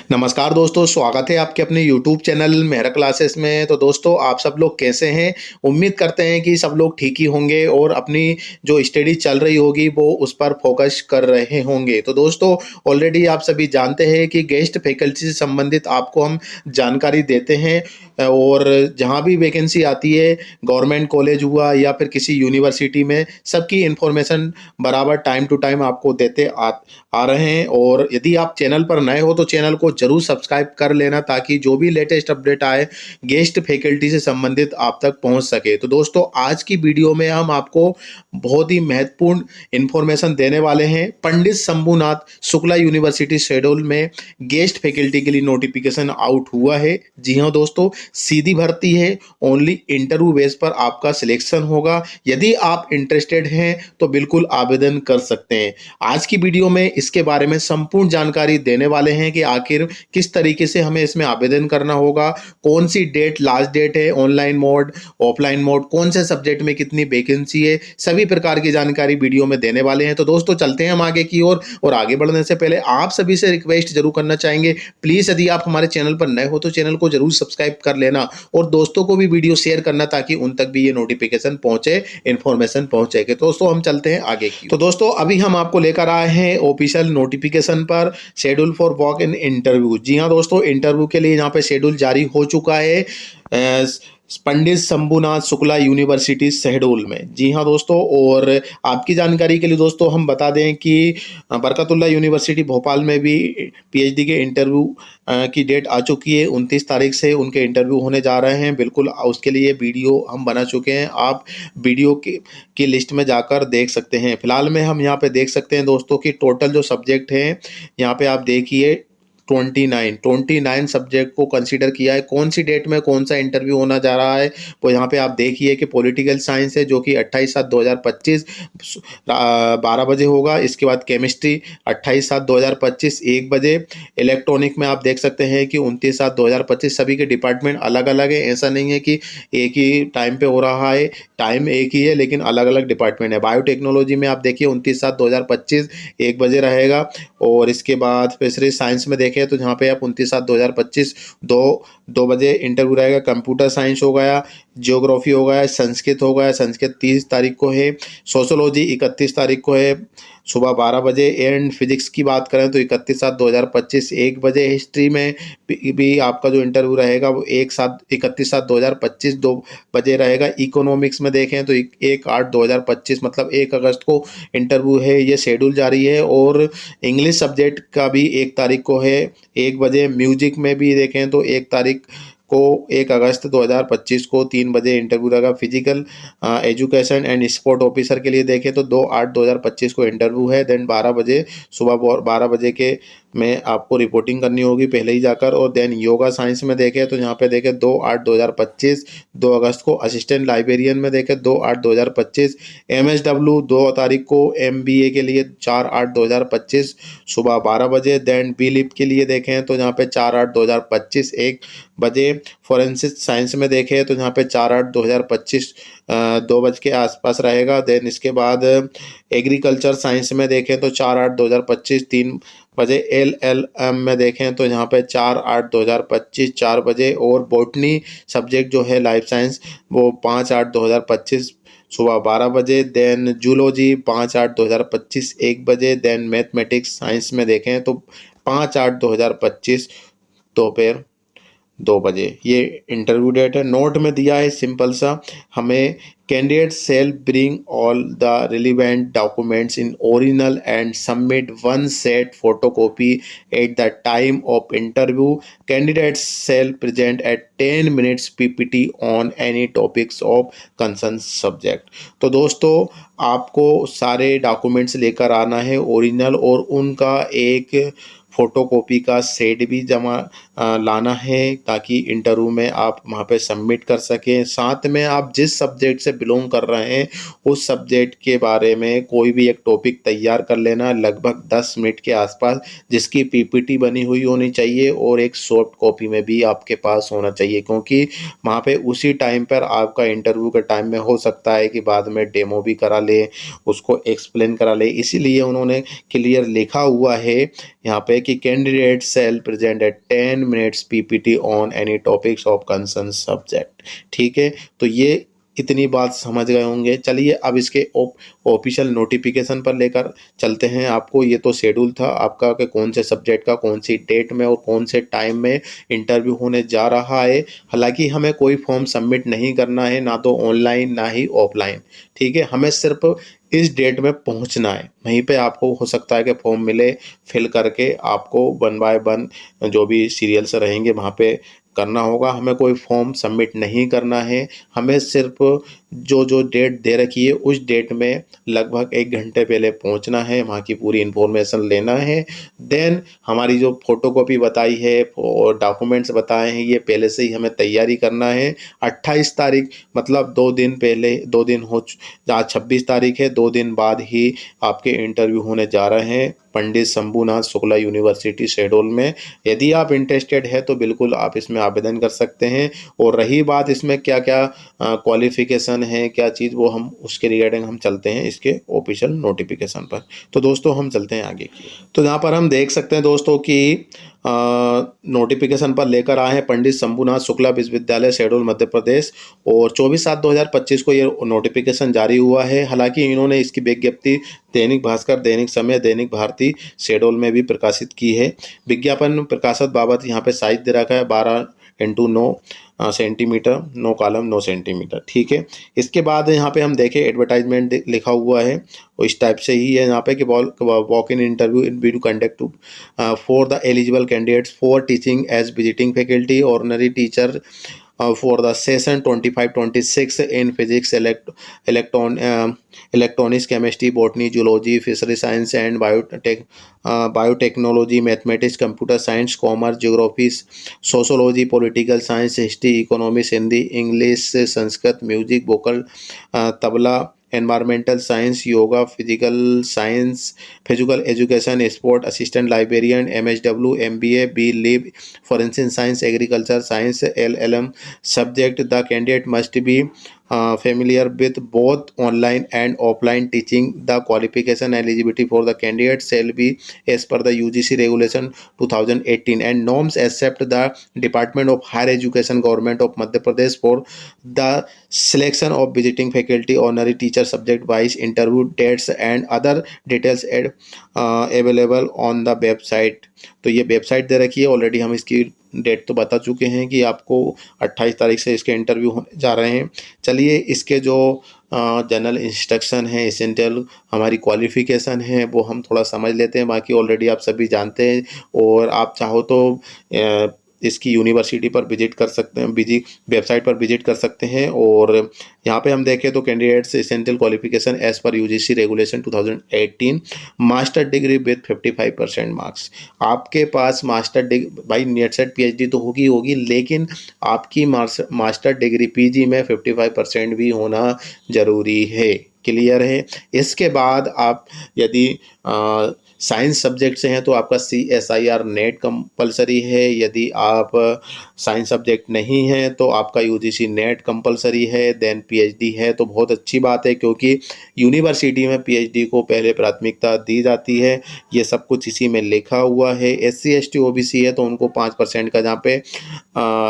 नमस्कार दोस्तों, स्वागत है आपके अपने YouTube चैनल मेहरा क्लासेस में। तो दोस्तों, आप सब लोग कैसे हैं? उम्मीद करते हैं कि सब लोग ठीक ही होंगे और अपनी जो स्टडी चल रही होगी वो उस पर फोकस कर रहे होंगे। तो दोस्तों, ऑलरेडी आप सभी जानते हैं कि गेस्ट फैकल्टी से संबंधित आपको हम जानकारी देते हैं और जहाँ भी वैकेंसी आती है, गवर्नमेंट कॉलेज हुआ या फिर किसी यूनिवर्सिटी में, सबकी इन्फॉर्मेशन बराबर टाइम टू टाइम आपको देते आ रहे हैं। और यदि आप चैनल पर नए हो तो चैनल को जरूर सब्सक्राइब कर लेना, ताकि जो भी लेटेस्ट अपडेट आए गेस्ट फैकल्टी से संबंधित आप तक पहुंच सके। तो दोस्तों, आज की वीडियो में हम आपको बहुत ही महत्वपूर्ण इंफॉर्मेशन देने वाले हैं। पंडित शंभुनाथ शुक्ला यूनिवर्सिटी शेड्यूल में गेस्ट फैकल्टी के लिए नोटिफिकेशन आउट हुआ है। जी हाँ दोस्तों, सीधी भर्ती है, ओनली इंटरव्यू बेस पर आपका सिलेक्शन होगा। यदि आप इंटरेस्टेड हैं तो बिल्कुल आवेदन कर सकते हैं। आज की वीडियो में इसके बारे में संपूर्ण जानकारी देने वाले हैं कि आखिर किस तरीके से हमें इसमें आवेदन करना होगा, कौन सी डेट लास्ट डेट है, ऑनलाइन मोड, ऑफलाइन मोड, कौन से सब्जेक्ट में कितनी वैकेंसी है, सभी प्रकार की जानकारी वीडियो में देने वाले हैं। तो दोस्तों, चलते हैं हम आगे की ओर। और आगे बढ़ने से पहले आप सभी से रिक्वेस्ट जरूर करना चाहेंगे, प्लीज यदि आप हमारे चैनल पर नए हो तो चैनल को जरूर सब्सक्राइब कर लेना और दोस्तों को भी वीडियो शेयर करना, ताकि उन तक भी ये नोटिफिकेशन पहुंचे, इंफॉर्मेशन पहुंचे। तो दोस्तों, हम चलते हैं आगे की। तो दोस्तों, अभी हम आपको लेकर आए हैं ऑफिशियल नोटिफिकेशन पर schedule for walk in interview. जी हाँ दोस्तों, इंटरव्यू के लिए यहाँ पे शेड्यूल जारी हो चुका है पंडित शंभुनाथ शुक्ला यूनिवर्सिटी शहडोल में। जी हाँ दोस्तों, और आपकी जानकारी के लिए दोस्तों हम बता दें कि बरकतुल्लाह यूनिवर्सिटी भोपाल में भी पीएचडी के इंटरव्यू की डेट आ चुकी है। 29 तारीख से उनके इंटरव्यू होने जा रहे हैं। बिल्कुल उसके लिए वीडियो हम बना चुके हैं, आप वीडियो की लिस्ट में जाकर देख सकते हैं। फिलहाल में हम यहाँ पे देख सकते हैं दोस्तों कि टोटल जो सब्जेक्ट हैं, यहाँ पे आप देखिए 29 सब्जेक्ट को कंसीडर किया है। कौन सी डेट में कौन सा इंटरव्यू होना जा रहा है वो यहाँ पे आप देखिए कि पॉलिटिकल साइंस है, जो कि 28/7/2025 12 बजे होगा। इसके बाद केमिस्ट्री 28/7/2025 1 बजे। इलेक्ट्रॉनिक में आप देख सकते हैं कि 29/7/2025। सभी के डिपार्टमेंट अलग अलग है, ऐसा नहीं है कि एक ही टाइम पे हो रहा है, टाइम एक ही है लेकिन अलग अलग डिपार्टमेंट है। बायोटेक्नोलॉजी में आप देखिए 29/7/2025 1 बजे रहेगा। और इसके बाद फिशरी साइंस में देखें तो यहाँ पे आप 29/7/2025 दो बजे इंटरव्यू रहेगा। कंप्यूटर साइंस हो गया, जियोग्राफी हो गया, संस्कृत हो गया, संस्कृत 30 तारीख को है। सोशोलॉजी 31 तारीख को है सुबह 12 बजे। एंड फिजिक्स की बात करें तो 31/7/2025 1 बजे। हिस्ट्री में भी आपका जो इंटरव्यू रहेगा वो 31/7/2025 2 बजे रहेगा। इकोनॉमिक्स में देखें तो 1/8/2025 मतलब 1 अगस्त को इंटरव्यू है। ये शेड्यूल जारी है। और इंग्लिश सब्जेक्ट का भी 1 तारीख को है 1 बजे। म्यूजिक में भी देखें तो 1 तारीख को 1 अगस्त 2025 को 3 बजे इंटरव्यू रहेगा। Physical education and sport officer के लिए देखें तो 2/8/2025 को इंटरव्यू है। देन 12 बजे सुबह 12 बजे के में आपको रिपोर्टिंग करनी होगी पहले ही जाकर। और देन योगा साइंस में देखें तो यहाँ पे देखें 2/8/2025 2 अगस्त को। असिस्टेंट लाइब्रेरियन में देखें 2/8/2025। MSW 2 तारीख को। MBA के लिए 4/8/2025 सुबह 12 बजे। देन BLIP के लिए देखें तो यहाँ पे 4/8/2025 1 बजे। फोरेंसिक साइंस में देखें तो यहाँ पे 4/8/2025 2 बज के आसपास रहेगा। देन इसके बाद एग्रीकल्चर साइंस में देखें तो 4/8/2025 3 बजे। LLM में देखें तो यहाँ पे 4/8/2025 4 बजे। और बॉटनी सब्जेक्ट जो है लाइफ साइंस वो 5/8/2025 सुबह 12 बजे। देन जूलॉजी 5/8/2025 1 बजे। देन मैथमेटिक्स साइंस में देखें तो 5/8/2025 दोपहर 2 बजे। ये इंटरव्यू डेट है। नोट में दिया है सिंपल सा हमें, candidate shall bring all the relevant documents in original and submit 1 set photocopy at the time of interview. Candidate shall present at 10 minutes PPT on any topics of concern subject. तो दोस्तों, आपको सारे documents लेकर आना है original, और उनका एक फोटोकॉपी का सेट भी जमा लाना है, ताकि इंटरव्यू में आप वहाँ पे सबमिट कर सकें। साथ में आप जिस सब्जेक्ट से बिलोंग कर रहे हैं उस सब्जेक्ट के बारे में कोई भी एक टॉपिक तैयार कर लेना लगभग 10 मिनट के आसपास, जिसकी PPT बनी हुई होनी चाहिए और एक सॉफ्ट कॉपी में भी आपके पास होना चाहिए, क्योंकि वहाँ पे उसी टाइम पर आपका इंटरव्यू के टाइम में हो सकता है कि बाद में डेमो भी करा ले, उसको एक्सप्लेन करा ले। इसीलिए उन्होंने क्लियर लिखा हुआ है यहाँ पे कि candidate shall present at 10 minutes PPT on any topics of concern subject. ठीक है, तो ये इतनी बात समझ गए होंगे। चलिए अब इसके ऑफिशियल नोटिफिकेशन पर लेकर चलते हैं आपको। ये तो शेड्यूल था आपका कि कौन से सब्जेक्ट का कौन सी डेट में और कौन से टाइम में इंटरव्यू होने जा रहा है। हालांकि हमें कोई फॉर्म सबमिट नहीं करना है, ना तो ऑनलाइन ना ही ऑफलाइन। ठीक है, हमें सिर्फ इस डेट में पहुंचना है। वहीं पे आपको हो सकता है कि फॉर्म मिले, फिल करके आपको 1 बाय 1 जो भी सीरियल्स रहेंगे वहाँ पे करना होगा। हमें कोई फॉर्म सबमिट नहीं करना है, हमें सिर्फ जो डेट दे रखी है उस डेट में लगभग 1 घंटे पहले पहुंचना है, वहाँ की पूरी इन्फॉर्मेशन लेना है। देन हमारी जो फोटोकॉपी बताई है और डॉक्यूमेंट्स बताए हैं ये पहले से ही हमें तैयारी करना है। 28 तारीख मतलब 2 दिन पहले, 2 दिन हो, आज 26 तारीख है, 2 दिन बाद ही आपके इंटरव्यू होने जा रहे हैं पंडित शंभुनाथ शुक्ला यूनिवर्सिटी शहडोल में। यदि आप इंटरेस्टेड है तो बिल्कुल आप इसमें आवेदन कर सकते हैं। और रही बात इसमें क्या क्या क्वालिफिकेशन है, क्या चीज़, वो हम उसके रिगार्डिंग हम चलते हैं इसके ऑफिशियल नोटिफिकेशन पर। तो दोस्तों हम चलते हैं आगे की। तो यहाँ पर हम देख सकते हैं दोस्तों कि नोटिफिकेशन पर लेकर आए हैं पंडित शंभुनाथ शुक्ला विश्वविद्यालय शहडोल मध्य प्रदेश, और 24/7/2025 को ये नोटिफिकेशन जारी हुआ है। हालांकि इन्होंने इसकी विज्ञप्ति दैनिक भास्कर, दैनिक समय, दैनिक भारती शहडोल में भी प्रकाशित की है। विज्ञापन प्रकाशित बाबत यहाँ पे साइज दे रखा है 12x9 सेंटीमीटर, 9 कॉलम 9 सेंटीमीटर। ठीक है, इसके बाद यहाँ पे हम देखें एडवर्टाइजमेंट लिखा हुआ है और इस टाइप से ही है यहाँ पे कि walk in interview in be to conduct for the eligible candidates for teaching as visiting faculty ordinary teacher for the session 25-26 in physics, electronics, chemistry, botany, zoology, fishery science and biotechnology, mathematics, computer science, commerce, geography, sociology, political science, history, economics, Hindi, English, Sanskrit, music, vocal, tabla, environmental science, yoga, physical education, sport, assistant librarian, MSW, MBA, B.Liv, forensic science, agriculture science, LLM subject. The candidate must be familiar with both online and offline teaching. The qualification eligibility for the candidate shall be as per the UGC regulation 2018 and norms accept the Department of Higher Education Government of Madhya Pradesh for the selection of visiting faculty, honorary teacher, subject wise interview dates and other details available on the website। तो ये website दे रखी है, already हम इसकी date तो बता चुके हैं कि आपको 28 तारीख से इसके इंटरव्यू होने जा रहे हैं। चलिए इसके जो जनरल इंस्ट्रक्शन है, एसेंशियल हमारी क्वालिफिकेशन है, वो हम थोड़ा समझ लेते हैं। बाकी ऑलरेडी आप सभी जानते हैं, और आप चाहो तो इसकी यूनिवर्सिटी पर विजिट कर सकते हैं, वेबसाइट पर विजिट कर सकते हैं। और यहाँ पे हम देखें तो candidates essential qualification as per UGC regulation 2018 master degree with 55% marks. आपके पास मास्टर डिग्री, भाई नेट सेट पीएचडी तो होगी, लेकिन आपकी मास्टर डिग्री पीजी में 55% भी होना ज़रूरी है। क्लियर है। इसके बाद आप यदि साइंस सब्जेक्ट से हैं तो आपका CSIR नेट कंपलसरी है। यदि आप साइंस सब्जेक्ट नहीं हैं तो आपका UGC नेट कंपलसरी है। देन PhD है तो बहुत अच्छी बात है, क्योंकि यूनिवर्सिटी में PhD को पहले प्राथमिकता दी जाती है। ये सब कुछ इसी में लिखा हुआ है। SC ST OBC है तो उनको 5% का जहाँ पे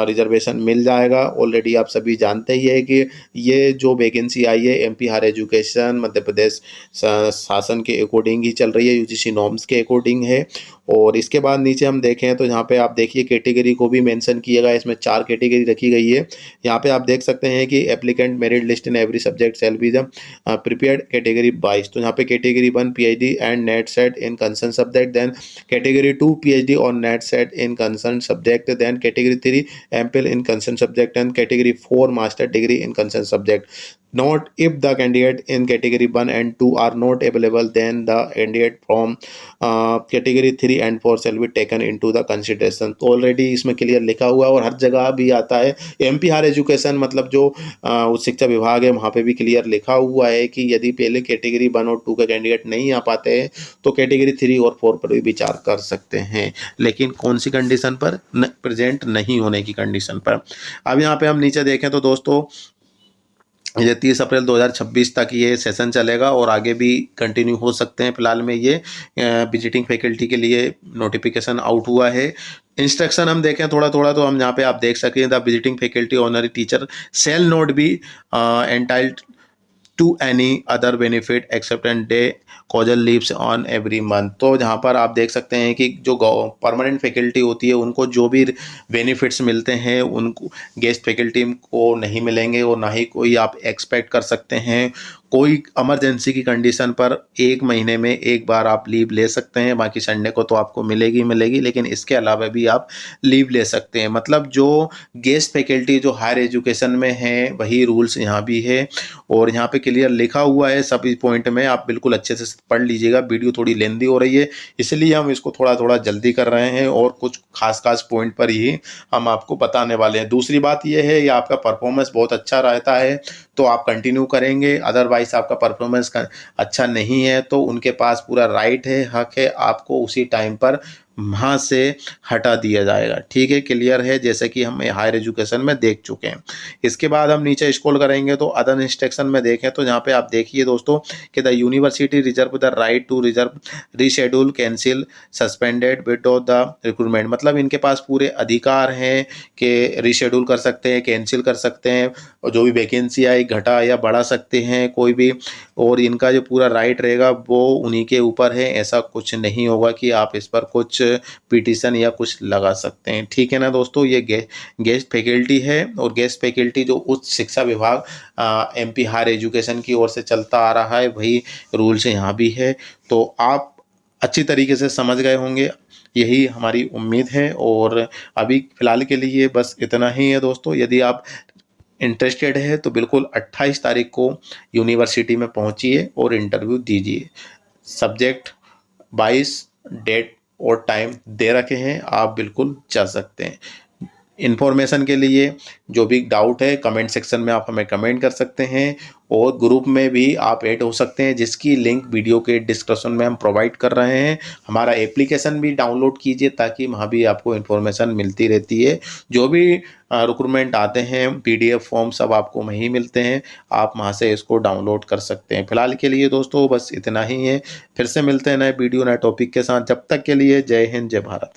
रिजर्वेशन मिल जाएगा। ऑलरेडी आप सभी जानते ही है कि ये जो वैकेंसी आई है MP higher education Madhya Pradesh शासन के अकॉर्डिंग ही चल रही है, UGC नॉर्म्स के अकॉर्डिंग है। और इसके बाद नीचे हम देखें तो यहाँ पे आप देखिए कैटेगरी को भी मेंशन किया गया है। इसमें 4 कैटेगरी रखी गई है। यहाँ पे आप देख सकते हैं कि applicant merit list in every subject shall be prepared category 22। तो यहाँ पे category 1 PhD and NET SET in concern subject, then category 2 PhD और NET SET in concern subject, then category 3 MPhil in concerned subject and category 4 master degree in concerned subject. Note, if the candidate in category 1 and 2 are not available, then the candidate from category 3 and 4 shall be taken into the consideration। तो already इसमें clear लिखा हुआ है और हर जगह भी आता है। MP हायर एजुकेशन मतलब जो उच्च शिक्षा विभाग है वहाँ पे भी क्लियर लिखा हुआ है कि यदि पहले कैटेगरी 1 और 2 के कैंडिडेट नहीं आ पाते हैं तो कैटेगरी 3 और 4 पर भी विचार कर सकते हैं, लेकिन कौन सी कंडीशन पर? प्रेजेंट नहीं होने की कंडीशन पर। अब यहाँ पे हम नीचे देखें तो दोस्तों ये 30 अप्रैल 2026 तक ये सेशन चलेगा और आगे भी कंटिन्यू हो सकते हैं। फिलहाल में ये विजिटिंग फैकल्टी के लिए नोटिफिकेशन आउट हुआ है। इंस्ट्रक्शन हम देखें थोड़ा थोड़ा, तो हम यहाँ पे आप देख सकें, the visiting faculty honorary teacher shall not be entitled to any other benefit except and day casual leaves on every month. तो जहाँ पर आप देख सकते हैं कि जो परमानेंट फैकल्टी होती है उनको जो भी बेनिफिट्स मिलते हैं उनको गेस्ट फैकल्टी को नहीं मिलेंगे, और ना ही कोई आप एक्सपेक्ट कर सकते हैं। कोई इमरजेंसी की कंडीशन पर 1 महीने में एक बार आप लीव ले सकते हैं, बाकी संडे को तो आपको मिलेगी मिलेगी, लेकिन इसके अलावा भी आप लीव ले सकते हैं। मतलब जो गेस्ट फैकल्टी जो हायर एजुकेशन में है वही रूल्स यहाँ भी है, और यहाँ पे क्लियर लिखा हुआ है सभी पॉइंट में। आप बिल्कुल अच्छे से पढ़ लीजिएगा। वीडियो थोड़ी लेंदी हो रही है, इसलिए हम इसको थोड़ा थोड़ा जल्दी कर रहे हैं और कुछ खास खास पॉइंट पर ही हम आपको बताने वाले हैं। दूसरी बात यह है, ये आपका परफॉर्मेंस बहुत अच्छा रहता है तो आप कंटिन्यू करेंगे, अदरवाइज आपका परफॉर्मेंस अच्छा नहीं है तो उनके पास पूरा राइट है, हक है, आपको उसी टाइम पर वहाँ से हटा दिया जाएगा। ठीक है, क्लियर है, जैसे कि हम हायर एजुकेशन में देख चुके हैं। इसके बाद हम नीचे स्क्रॉल करेंगे तो अदर इंस्ट्रक्शन में देखें तो यहाँ पे आप देखिए दोस्तों कि the university reserve the right to reserve reschedule cancel suspended withdraw the recruitment. मतलब इनके पास पूरे अधिकार हैं कि रीशेड्यूल कर सकते हैं, कैंसिल कर सकते हैं, और जो भी वैकेंसी आई घटा या बढ़ा सकते हैं कोई भी, और इनका जो पूरा राइट रहेगा वो उन्हीं के ऊपर है। ऐसा कुछ नहीं होगा कि आप इस पर कुछ पिटीशन या कुछ लगा सकते हैं। ठीक है ना दोस्तों, ये गेस्ट फैकल्टी है, और गेस्ट फैकल्टी जो उच्च शिक्षा विभाग एमपी हायर एजुकेशन की ओर से चलता आ रहा है वही रूल्स यहाँ भी है। तो आप अच्छी तरीके से समझ गए होंगे, यही हमारी उम्मीद है। और अभी फ़िलहाल के लिए बस इतना ही है दोस्तों। यदि आप इंटरेस्टेड है तो बिल्कुल 28 तारीख को यूनिवर्सिटी में पहुंचिए और इंटरव्यू दीजिए। सब्जेक्ट 22 डेट और टाइम दे रखे हैं, आप बिल्कुल जा सकते हैं। इन्फॉर्मेशन के लिए जो भी डाउट है कमेंट सेक्शन में आप हमें कमेंट कर सकते हैं, और ग्रुप में भी आप ऐड हो सकते हैं जिसकी लिंक वीडियो के डिस्क्रिप्शन में हम प्रोवाइड कर रहे हैं। हमारा एप्लीकेशन भी डाउनलोड कीजिए ताकि वहाँ भी आपको इन्फॉर्मेशन मिलती रहती है। जो भी रिक्रूटमेंट आते हैं PDF फॉर्म सब आपको वहीं मिलते हैं, आप वहाँ से इसको डाउनलोड कर सकते हैं। फिलहाल के लिए दोस्तों बस इतना ही है, फिर से मिलते हैं नए वीडियो नए टॉपिक के साथ। जब तक के लिए जय हिंद जय भारत।